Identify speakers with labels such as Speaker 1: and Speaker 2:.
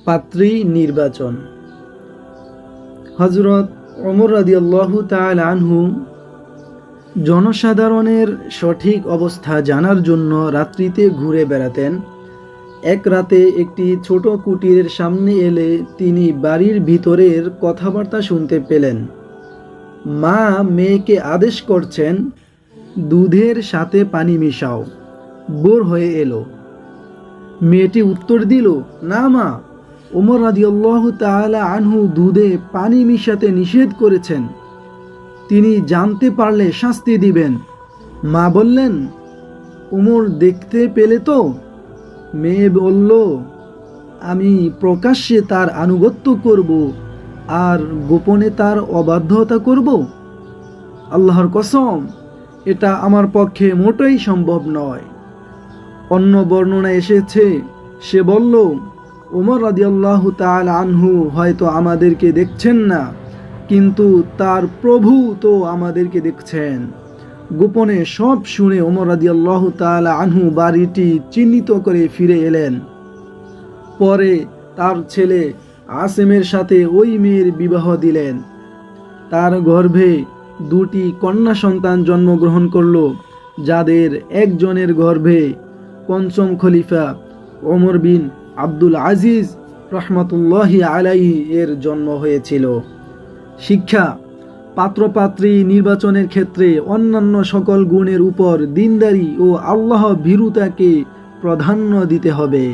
Speaker 1: পাত্রী নির্বাচন। হযরত ওমর রাদিয়াল্লাহু তাআলা আনহু জনসাধারণের সঠিক অবস্থা জানার জন্য রাত্রিতে ঘুরে বেড়াতেন। এক রাতে একটি ছোট কুটিরের সামনে এলে তিনি বাড়ির ভিতরের কথাবার্তা শুনতে পেলেন। মা মেয়েকে আদেশ করছেন, দুধের সাথে পানি মিশাও, বোর হয়ে এলো। মেয়েটি উত্তর দিল, না মা, ওমর রাদিয়াল্লাহু তাআলা আনহু দুধে পানি মিশাতে নিষেধ করেছেন, তিনি জানতে পারলে শাস্তি দিবেন। মা বললেন, ওমর দেখতে পেলে তো? মেয়ে বলল, আমি প্রকাশ্যে তার আনুগত্য করব আর গোপনে তার অবাধ্যতা করব? আল্লাহর কসম, এটা আমার পক্ষে মোটেই সম্ভব নয়। অন্য বর্ণনায় এসেছে, সে বলল, ওমর রাদিয়াল্লাহু তাআলা আনহু হয়তো আমাদেরকে দেখছেন না, কিন্তু তার প্রভু তো আমাদেরকে দেখছেন। গোপনে সব শুনে ওমর রাদিয়াল্লাহু তাআলা আনহু বাড়িটি চিহ্নিত করে ফিরে এলেন। পরে তার ছেলে আসেমের সাথে ওই মেয়ের বিবাহ দিলেন। তার গর্ভে দুটি কন্যা সন্তান জন্মগ্রহণ করল, যাদের একজনের গর্ভে পঞ্চম খলিফা ওমর বিন আব্দুল আজিজ রহমতুল্লাহি আলাইহি এর জন্ম হয়েছিল। শিক্ষা: পাত্রপাত্রী নির্বাচনের ক্ষেত্রে অন্যান্য সকল গুণের উপর দিনদারি ও আল্লাহ ভীরুতাকে প্রাধান্য দিতে হবে।